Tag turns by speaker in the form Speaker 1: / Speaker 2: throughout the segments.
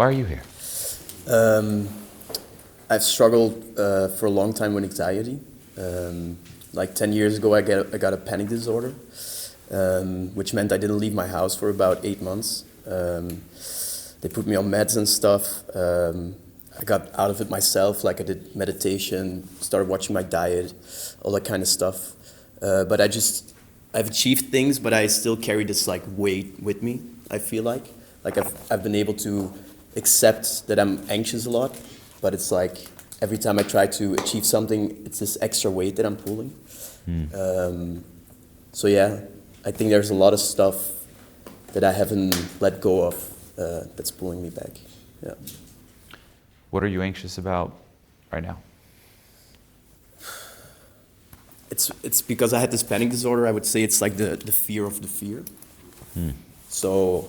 Speaker 1: Why are you here?
Speaker 2: I've struggled for a long time with anxiety. Like 10 years ago, I got a panic disorder, which meant I didn't leave my house for about 8 months. They put me on meds and stuff. I got out of it myself, like I did meditation, started watching my diet, all that kind of stuff. But I've achieved things, but I still carry this like weight with me, I feel like. Like I've been able to accept that I'm anxious a lot, but it's like every time I try to achieve something, it's this extra weight that I'm pulling. So yeah, I think there's a lot of stuff that I haven't let go of that's pulling me back. Yeah.
Speaker 1: What are you anxious about right now?
Speaker 2: It's because I had this panic disorder. I would say it's like the fear of the fear. So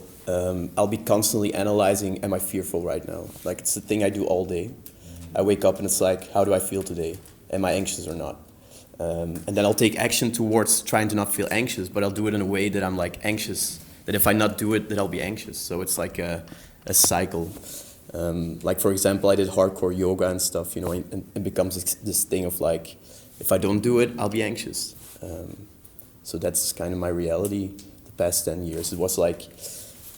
Speaker 2: I'll be constantly analyzing, am I fearful right now? Like it's the thing I do all day. I wake up and it's like, how do I feel today? Am I anxious or not? And then I'll take action towards trying to not feel anxious, but I'll do it in a way that I'm like anxious, that if I not do it, that I'll be anxious. So it's like a cycle. Like for example, I did hardcore yoga and stuff, you know, and it becomes this thing of like, if I don't do it, I'll be anxious. So that's kind of my reality the past 10 years. It was like,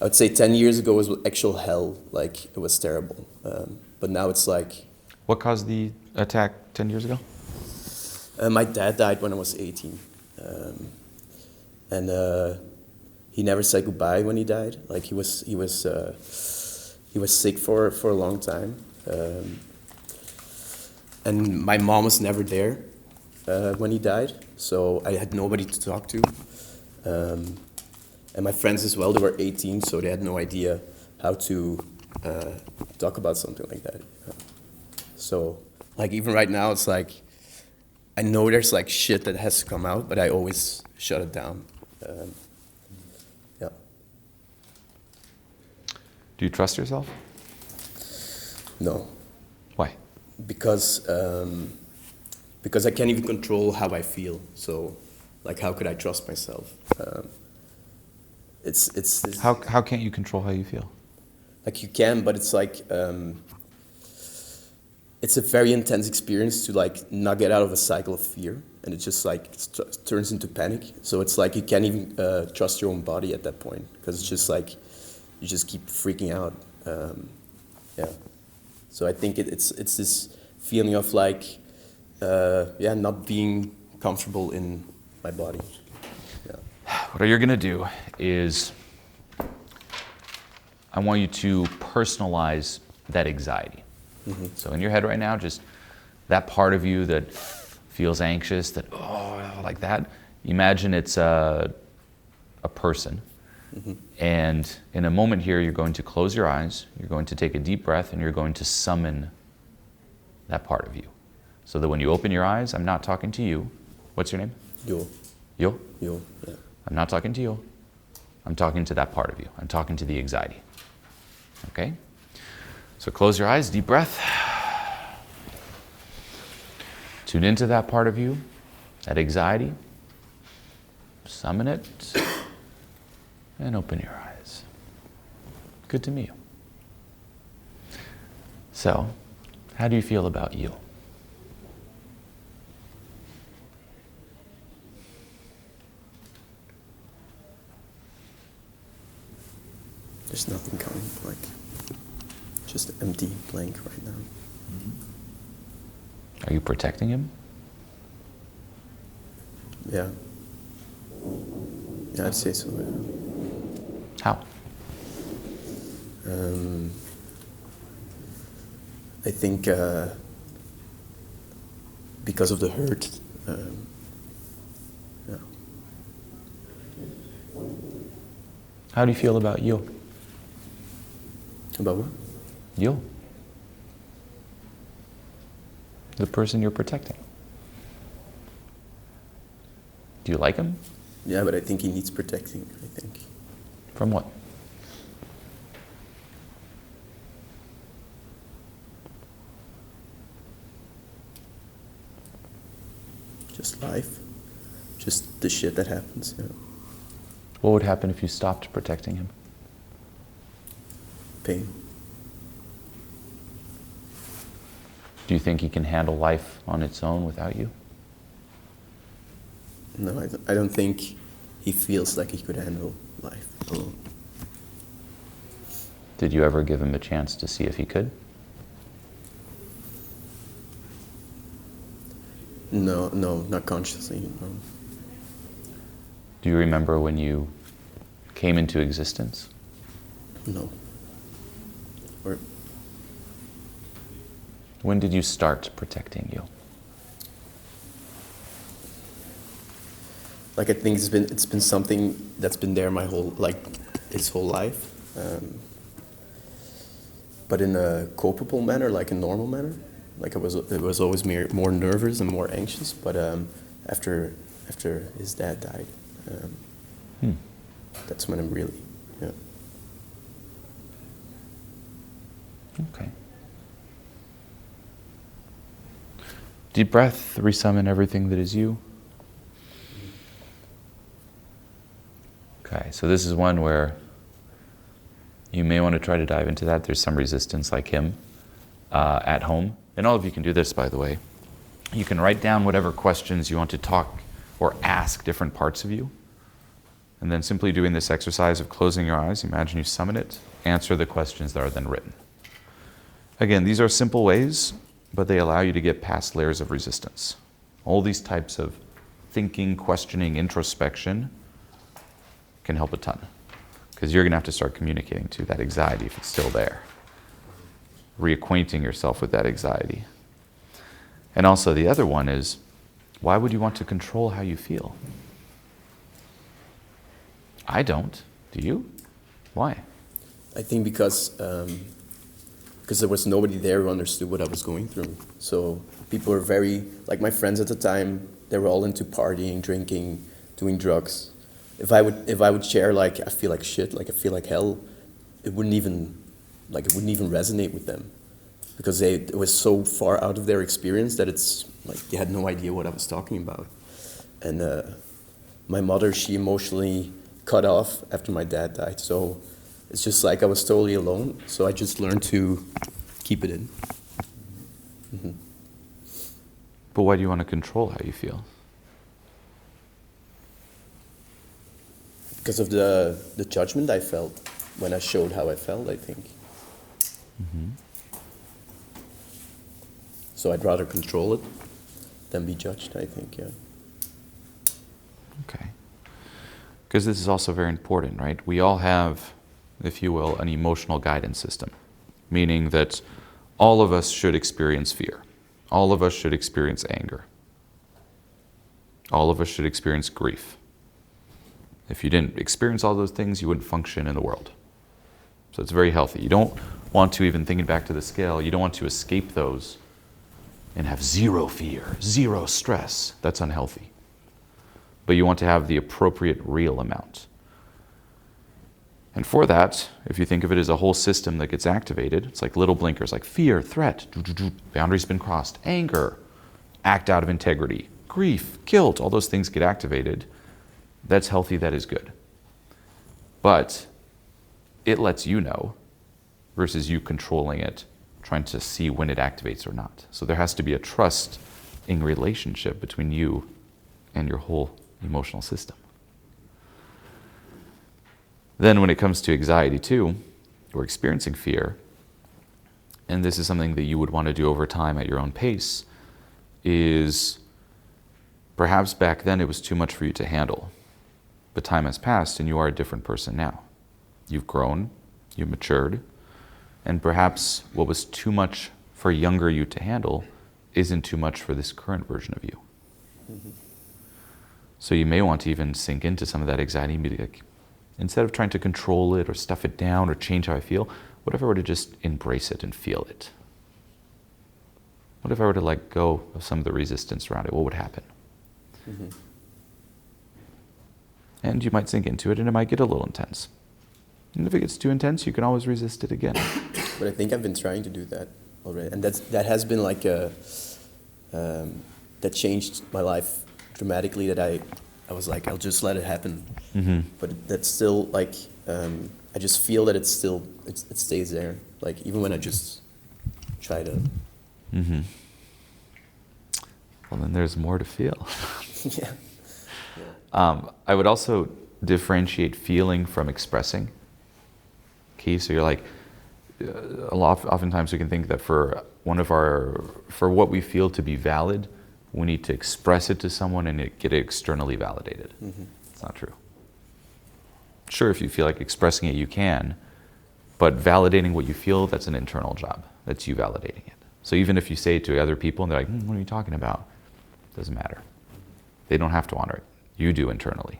Speaker 2: I would say 10 years ago was actual hell, like it was terrible. But now it's like...
Speaker 1: What caused the attack 10 years ago?
Speaker 2: My dad died when I was 18. And he never said goodbye when he died. Like he was sick for a long time. And my mom was never there when he died, so I had nobody to talk to. And my friends as well, they were 18, so they had no idea how to talk about something like that. So, like even right now, it's like, I know there's like shit that has to come out, but I always shut it down. Yeah.
Speaker 1: Do you trust yourself?
Speaker 2: No.
Speaker 1: Why?
Speaker 2: Because I can't even control how I feel. So, like, how could I trust myself? It's
Speaker 1: How can't you control how you feel?
Speaker 2: like you can, but it's like it's a very intense experience to like not get out of a cycle of fear, and it just like turns into panic. So it's like you can't even trust your own body at that point, because it's just like you just keep freaking out. Yeah. So I think it's this feeling of like not being comfortable in my body. Yeah.
Speaker 1: What you're gonna do is, I want you to personalize that anxiety. So in your head right now, just that part of you that feels anxious, that, oh, like that, imagine it's a person. And in a moment here, you're going to close your eyes, you're going to take a deep breath, and you're going to summon that part of you. So that when you open your eyes, I'm not talking to you. What's your name?
Speaker 2: Yo.
Speaker 1: Yo?
Speaker 2: Yo, yeah.
Speaker 1: I'm not talking to you. I'm talking to that part of you. I'm talking to the anxiety. Okay? So close your eyes, deep breath. Tune into that part of you, that anxiety. Summon it, and open your eyes. Good to meet you. So, how do you feel about you?
Speaker 2: There's nothing coming, like just empty, blank right now.
Speaker 1: Are you protecting him?
Speaker 2: Yeah. Yeah, I'd say so. Yeah.
Speaker 1: How?
Speaker 2: I think because of the hurt. Yeah.
Speaker 1: How do you feel about you?
Speaker 2: About what?
Speaker 1: You. The person you're protecting. Do you like him?
Speaker 2: Yeah, but I think he needs protecting, I think.
Speaker 1: From what?
Speaker 2: Just life. Just the shit that happens, you know.
Speaker 1: What would happen if you stopped protecting him?
Speaker 2: Pain.
Speaker 1: Do you think he can handle life on its own without you?
Speaker 2: No, I don't think he feels like he could handle life alone.
Speaker 1: Did you ever give him a chance to see if he could?
Speaker 2: No, not consciously. No.
Speaker 1: Do you remember when you came into existence?
Speaker 2: No. Or
Speaker 1: When did you start protecting you?
Speaker 2: like I think it's been something that's been there his whole life, but in a culpable manner, like a normal manner. Like it was always more nervous and more anxious. But after his dad died, that's when I'm really, yeah.
Speaker 1: Okay. Deep breath, resummon everything that is you. Okay, so this is one where you may want to try to dive into that. There's some resistance like him at home. And all of you can do this, by the way. You can write down whatever questions you want to talk or ask different parts of you. And then simply doing this exercise of closing your eyes, imagine you summon it, answer the questions that are then written. Again, these are simple ways, but they allow you to get past layers of resistance. All these types of thinking, questioning, introspection can help a ton. Because you're going to have to start communicating to that anxiety if it's still there. Reacquainting yourself with that anxiety. And also the other one is, why would you want to control how you feel? I don't. Do you? Why?
Speaker 2: I think because there was nobody there who understood what I was going through. So people were very, like my friends at the time, they were all into partying, drinking, doing drugs. If I would share like I feel like shit, like I feel like hell, it wouldn't even resonate with them, because it was so far out of their experience that it's like they had no idea what I was talking about. And my mother, she emotionally cut off after my dad died, so it's just like I was totally alone. So I just learned to keep it in. Mm-hmm.
Speaker 1: But why do you want to control how you feel?
Speaker 2: Because of the judgment I felt when I showed how I felt, I think.
Speaker 1: Mm-hmm.
Speaker 2: So I'd rather control it than be judged, I think, yeah.
Speaker 1: Okay. Because this is also very important, right? We all have, if you will, an emotional guidance system, meaning that all of us should experience fear. All of us should experience anger. All of us should experience grief. If you didn't experience all those things, you wouldn't function in the world. So it's very healthy. You don't want to, even thinking back to the scale, you don't want to escape those and have zero fear, zero stress. That's unhealthy. But you want to have the appropriate real amount. And for that, if you think of it as a whole system that gets activated, it's like little blinkers, like fear, threat, boundaries been crossed, anger, act out of integrity, grief, guilt, all those things get activated. That's healthy, that is good. But it lets you know versus you controlling it, trying to see when it activates or not. So there has to be a trusting relationship between you and your whole emotional system. Then when it comes to anxiety too, or experiencing fear, and this is something that you would want to do over time at your own pace, is perhaps back then it was too much for you to handle. But time has passed and you are a different person now. You've grown, you've matured, and perhaps what was too much for younger you to handle isn't too much for this current version of you. Mm-hmm. So you may want to even sink into some of that anxiety and be like, instead of trying to control it or stuff it down or change how I feel, what if I were to just embrace it and feel it? What if I were to let go of some of the resistance around it? What would happen? Mm-hmm. And you might sink into it and it might get a little intense. And if it gets too intense, you can always resist it again.
Speaker 2: But I think I've been trying to do that already. And that has been like that changed my life dramatically, that I was like, I'll just let it happen. Mm-hmm. But that's still like, I just feel that it stays there. Like even when I just try to
Speaker 1: Mm-hmm. Well, then there's more to feel.
Speaker 2: Yeah.
Speaker 1: I would also differentiate feeling from expressing. Okay, so you're like, oftentimes we can think that for what we feel to be valid, we need to express it to someone and get it externally validated.
Speaker 2: Mm-hmm.
Speaker 1: It's not true. Sure, if you feel like expressing it, you can, but validating what you feel, that's an internal job. That's you validating it. So even if you say it to other people and they're like, what are you talking about? Doesn't matter. They don't have to honor it. You do internally.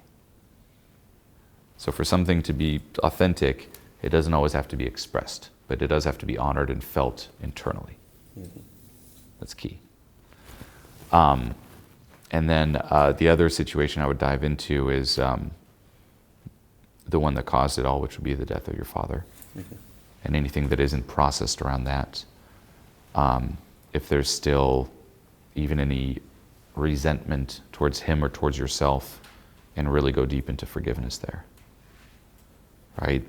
Speaker 1: So for something to be authentic, it doesn't always have to be expressed, but it does have to be honored and felt internally.
Speaker 2: Mm-hmm.
Speaker 1: That's key. And then the other situation I would dive into is the one that caused it all, which would be the death of your father.
Speaker 2: Mm-hmm.
Speaker 1: And anything that isn't processed around that. If there's still even any resentment towards him or towards yourself, and really go deep into forgiveness there. Right?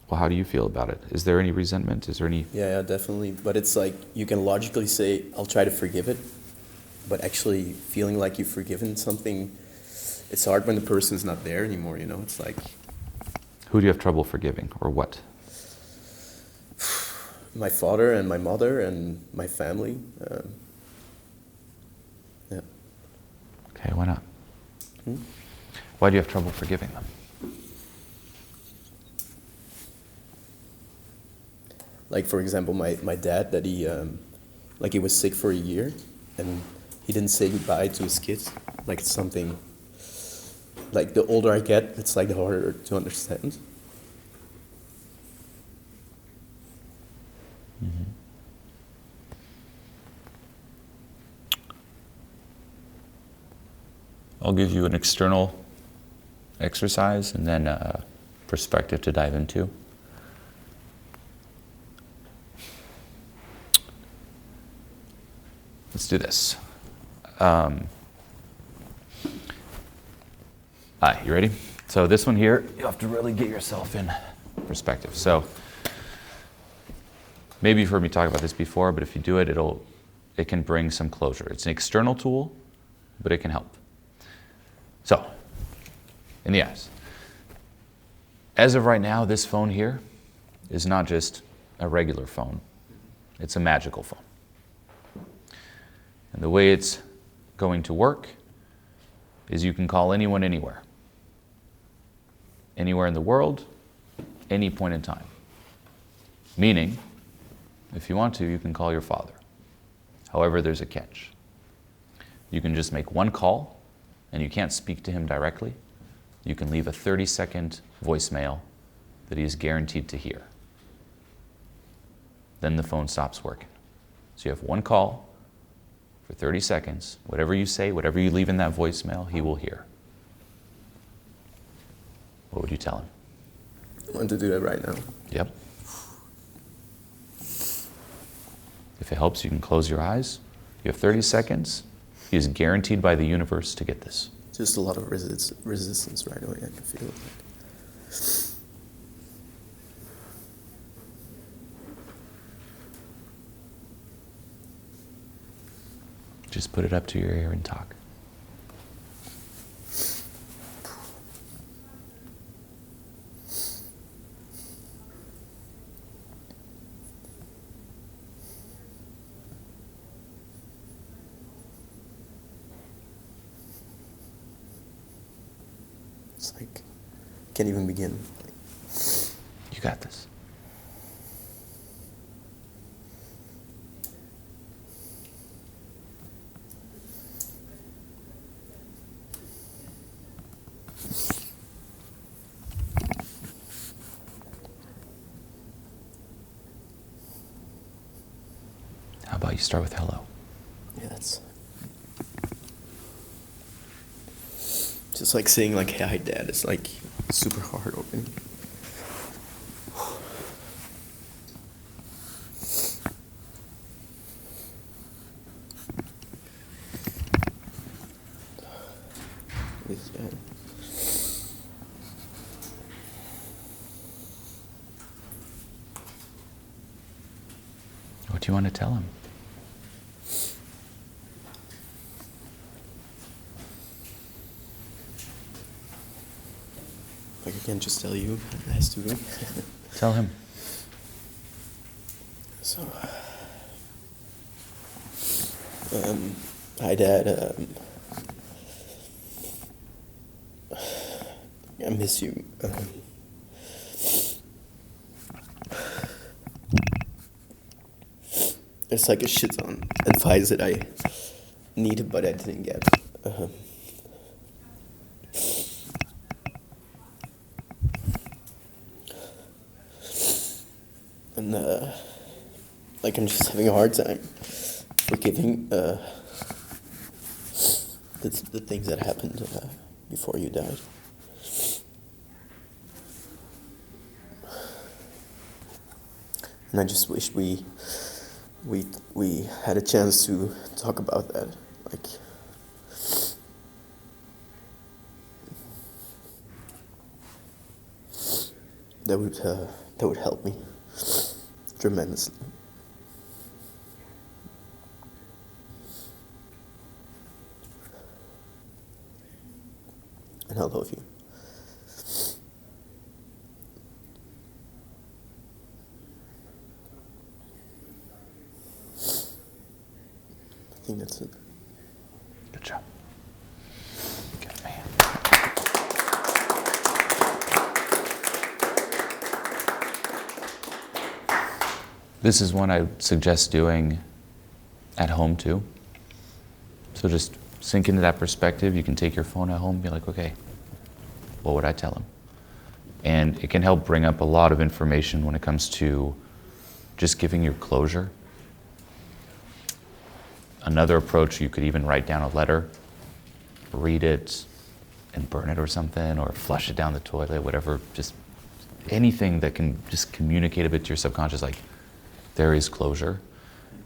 Speaker 1: Well, how do you feel about it? Is there any resentment? Is there any...
Speaker 2: Yeah, definitely. But it's like, you can logically say, I'll try to forgive it, but actually feeling like you've forgiven something, it's hard when the person's not there anymore, you know? It's like...
Speaker 1: Who do you have trouble forgiving, or what?
Speaker 2: My father and my mother and my family. Yeah.
Speaker 1: Okay, why not? Why do you have trouble forgiving them?
Speaker 2: Like, for example, my dad, that he was sick for a year, and he didn't say goodbye to his kids. Like, it's something, like, the older I get, it's like the harder to understand.
Speaker 1: Mm-hmm. I'll give you an external exercise and then a perspective to dive into. Let's do this. Hi, you ready? So this one here, you have to really get yourself in perspective. So maybe you've heard me talk about this before, but if you do it, it can bring some closure. It's an external tool, but it can help. So, in the eyes. As of right now, this phone here is not just a regular phone. It's a magical phone. And the way it's going to work is you can call anyone anywhere. Anywhere in the world, any point in time. Meaning, if you want to, you can call your father. However, there's a catch. You can just make one call, and you can't speak to him directly. You can leave a 30-second voicemail that he is guaranteed to hear. Then the phone stops working. So you have one call for 30 seconds. Whatever you say, whatever you leave in that voicemail, he will hear. What would you tell him?
Speaker 2: I want to do that right now.
Speaker 1: Yep. If it helps, you can close your eyes. You have 30 seconds. He is guaranteed by the universe to get this.
Speaker 2: Just a lot of resistance right away, I can feel it.
Speaker 1: Just put it up to your ear and talk.
Speaker 2: It's like, can't even begin.
Speaker 1: You got this. How about you start with hello?
Speaker 2: Yeah, that's just like saying like, hey, hi, Dad. It's like super hard opening. Yeah.
Speaker 1: What do you want to tell him?
Speaker 2: Like, I can't just tell you, it has to be.
Speaker 1: Tell him.
Speaker 2: So, hi Dad, I miss you. There's like a shit ton advice that I needed but I didn't get. And like I'm just having a hard time forgiving the things that happened before you died. And I just wish we had a chance to talk about that. Like, that would help me tremendously. And I love you. I think that's it.
Speaker 1: Good job. Good man. This is one I suggest doing at home too. So just sink into that perspective. You can take your phone at home and be like, okay, what would I tell him? And it can help bring up a lot of information when it comes to just giving your closure. Another approach, you could even write down a letter, read it, and burn it or something, or flush it down the toilet, whatever, just anything that can just communicate a bit to your subconscious, like there is closure.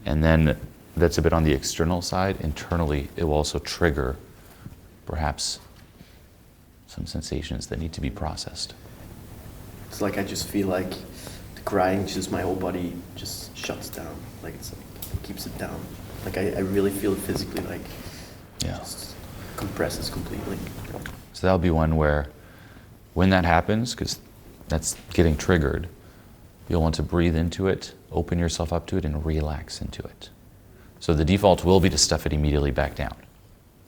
Speaker 1: And then that's a bit on the external side. Internally, it will also trigger perhaps some sensations that need to be processed.
Speaker 2: It's like I just feel like the crying, just my whole body just shuts down. Like it keeps it down. Like I really feel it physically, like just compresses completely.
Speaker 1: So that'll be one where when that happens, because that's getting triggered, you'll want to breathe into it, open yourself up to it, and relax into it. So the default will be to stuff it immediately back down.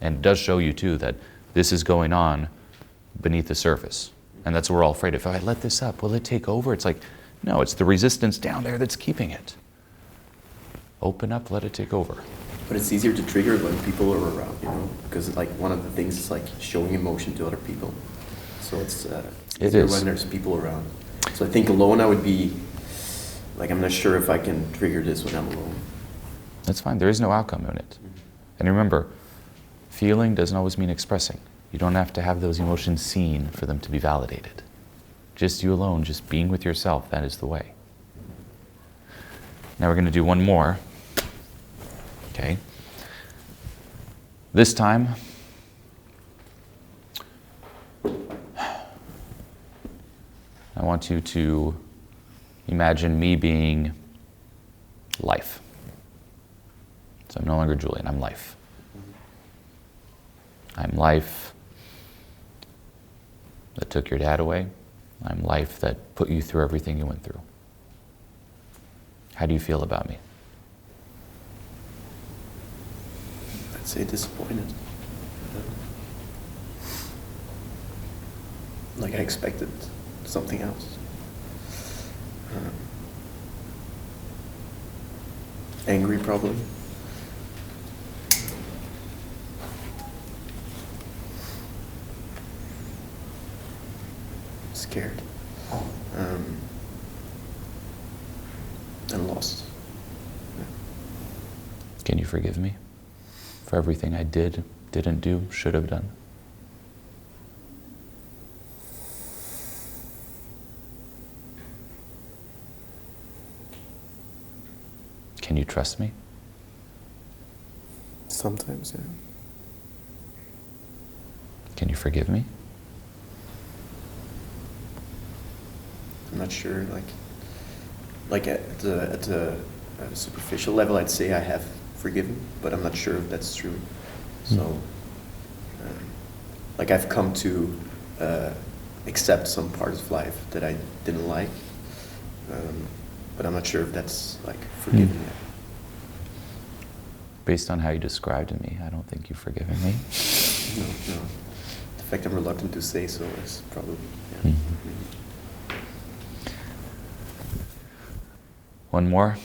Speaker 1: And it does show you too that this is going on beneath the surface. And that's what we're all afraid of. If I let this up, will it take over? It's like, no, it's the resistance down there that's keeping it. Open up, let it take over.
Speaker 2: But it's easier to trigger when people are around, you know, because like one of the things is like showing emotion to other people. So it's easier when there's people around. So I think alone I would be, like, I'm not sure if I can trigger this when I'm alone.
Speaker 1: That's fine, there is no outcome in it. And remember, feeling doesn't always mean expressing. You don't have to have those emotions seen for them to be validated. Just you alone, just being with yourself, that is the way. Now we're going to do one more. Okay. This time, I want you to imagine me being life. So I'm no longer Julien, I'm life. I'm life that took your dad away. I'm life that put you through everything you went through. How do you feel about me?
Speaker 2: I'd say disappointed. Like I expected something else. Angry probably. Scared. And lost.
Speaker 1: Can you forgive me for everything I did, didn't do, should have done? Can you trust me?
Speaker 2: Sometimes, yeah.
Speaker 1: Can you forgive me?
Speaker 2: I'm not sure, like at the at a superficial level, I'd say I have forgiven, but I'm not sure if that's true. So, like I've come to accept some parts of life that I didn't like, but I'm not sure if that's like forgiven yet.
Speaker 1: Based on how you described to me, I don't think you've forgiven me.
Speaker 2: No. The fact I'm reluctant to say so is probably, yeah.
Speaker 1: One more.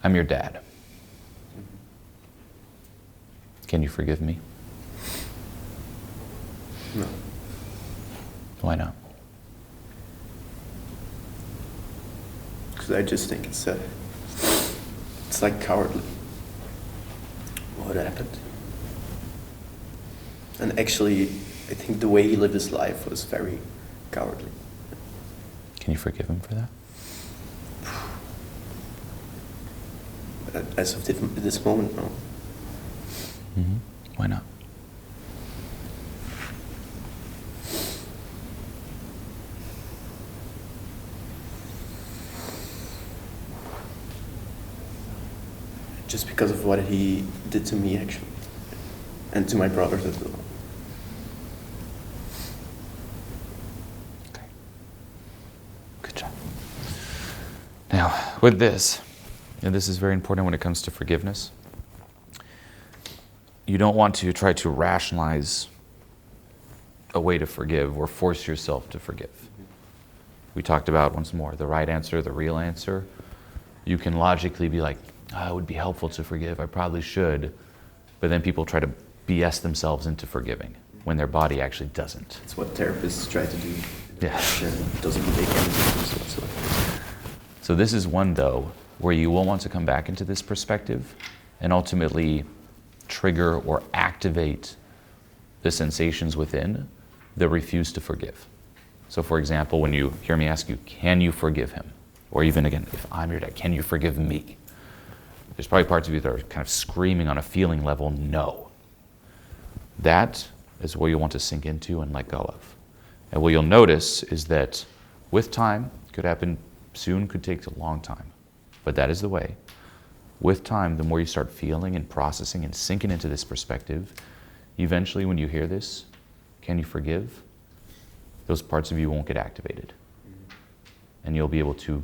Speaker 1: I'm your dad. Can you forgive me?
Speaker 2: No.
Speaker 1: Why not?
Speaker 2: Because I just think it's like cowardly what happened. And actually, I think the way he lived his life was very cowardly.
Speaker 1: Can you forgive him for that?
Speaker 2: As of this moment, no.
Speaker 1: Mm-hmm. Why not?
Speaker 2: Just because of what he did to me, actually, and to my brothers as well.
Speaker 1: Okay. Good job. Now, with this, and this is very important when it comes to forgiveness, you don't want to try to rationalize a way to forgive or force yourself to forgive. We talked about, once more, the right answer, the real answer. You can logically be like, it would be helpful to forgive, I probably should, but then people try to BS themselves into forgiving when their body actually doesn't.
Speaker 2: It's what therapists try to do.
Speaker 1: Yeah.
Speaker 2: And it doesn't make any difference whatsoever.
Speaker 1: So this is one, though, where you will want to come back into this perspective and ultimately trigger or activate the sensations within that refuse to forgive. So for example, when you hear me ask you, can you forgive him? Or even again, if I'm your dad, can you forgive me? There's probably parts of you that are kind of screaming on a feeling level, no. That is what you want to sink into and let go of. And what you'll notice is that with time, could happen soon, could take a long time, but that is the way. With time, the more you start feeling and processing and sinking into this perspective, eventually when you hear this, can you forgive? Those parts of you won't get activated. And you'll be able to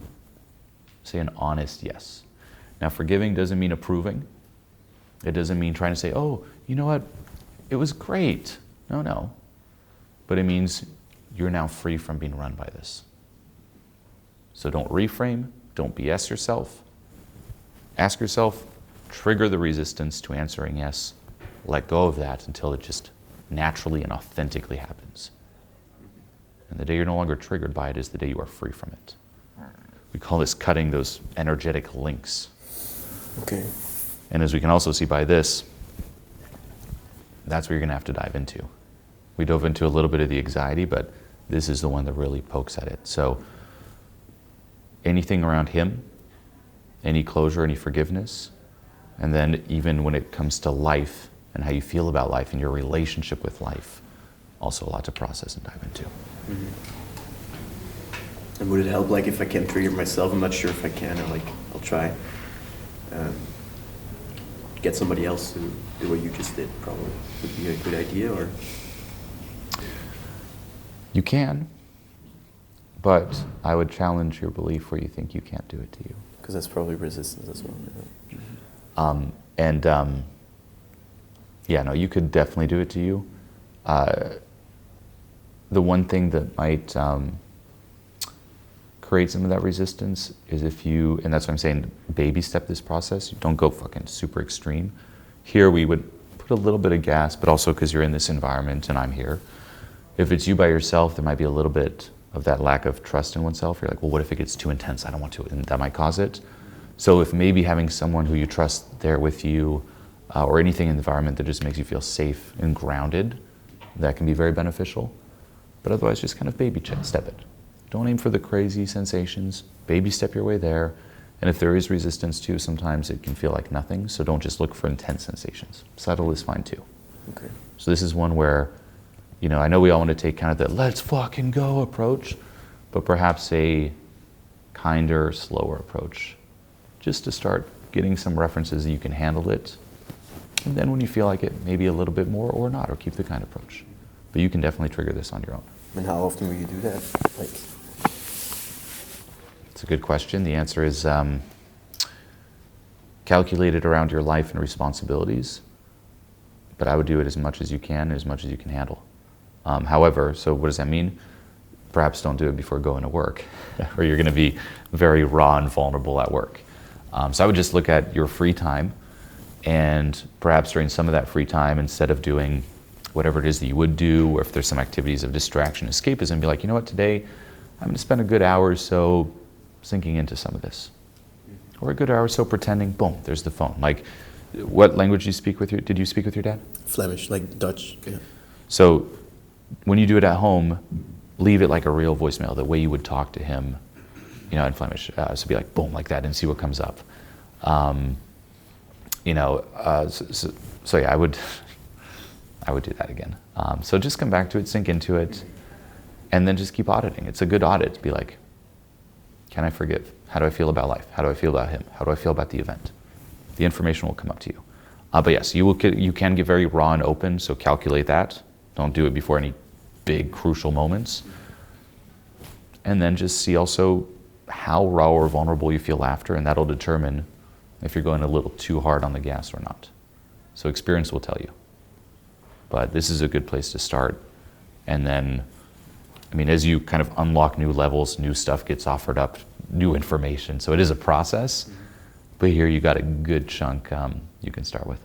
Speaker 1: say an honest yes. Now, forgiving doesn't mean approving. It doesn't mean trying to say, oh, you know what, it was great. No. But it means you're now free from being run by this. So don't reframe, don't BS yourself. Ask yourself, trigger the resistance to answering yes, let go of that until it just naturally and authentically happens. And the day you're no longer triggered by it is the day you are free from it. We call this cutting those energetic links.
Speaker 2: Okay.
Speaker 1: And as we can also see by this, that's where you're going to have to dive into. We dove into a little bit of the anxiety, but this is the one that really pokes at it. So anything around him, any closure, any forgiveness, and then even when it comes to life and how you feel about life and your relationship with life, also a lot to process and dive into.
Speaker 2: Mm-hmm. And would it help, like, if I can trigger myself? I'm not sure if I can, or like, I'll try. Get somebody else to do what you just did, probably would be a good idea, or?
Speaker 1: You can, but I would challenge your belief where you think you can't do it to you.
Speaker 2: Because that's probably resistance as well.
Speaker 1: Yeah, no, you could definitely do it to you. The one thing that might create some of that resistance is if you, and that's what I'm saying, baby step this process. You don't go fucking super extreme. Here we would put a little bit of gas, but also because you're in this environment and I'm here. If it's you by yourself, there might be a little bit of that lack of trust in oneself. You're like, well, what if it gets too intense? I don't want to, and that might cause it. So if maybe having someone who you trust there with you, or anything in the environment that just makes you feel safe and grounded, that can be very beneficial. But otherwise, just kind of baby step it. Don't aim for the crazy sensations. Baby step your way there. And if there is resistance too, sometimes it can feel like nothing. So don't just look for intense sensations. Subtle is fine too.
Speaker 2: Okay.
Speaker 1: So this is one where, I know we all want to take kind of the let's fucking go approach, but perhaps a kinder, slower approach, just to start getting some references that you can handle it. And then when you feel like it, maybe a little bit more or not, or keep the kind approach. But you can definitely trigger this on your own.
Speaker 2: And how often will you do that? Like,
Speaker 1: it's a good question. The answer is calculate it around your life and responsibilities, but I would do it as much as you can handle. However, so what does that mean? Perhaps don't do it before going to work, or you're going to be very raw and vulnerable at work. So I would just look at your free time, and perhaps during some of that free time, instead of doing whatever it is that you would do, or if there's some activities of distraction, escapism, be like, you know what, today I'm going to spend a good hour or so sinking into some of this. Or a good hour or so pretending, boom, there's the phone. Like, what language did you speak with your dad?
Speaker 2: Flemish, like Dutch. Yeah.
Speaker 1: So when you do it at home, leave it like a real voicemail, the way you would talk to him, you know, in Flemish. So be like, boom, like that, and see what comes up. So yeah, I would do that again. So just come back to it, sink into it, and then just keep auditing. It's a good audit to be like, can I forgive? How do I feel about life? How do I feel about him? How do I feel about the event? The information will come up to you. But yes, you can get very raw and open, so calculate that. Don't do it before any big crucial moments. And then just see also how raw or vulnerable you feel after, and that'll determine if you're going a little too hard on the gas or not. So experience will tell you. But this is a good place to start. And then, I mean, as you kind of unlock new levels, new stuff gets offered up, new information. So it is a process, but here you got a good chunk you can start with.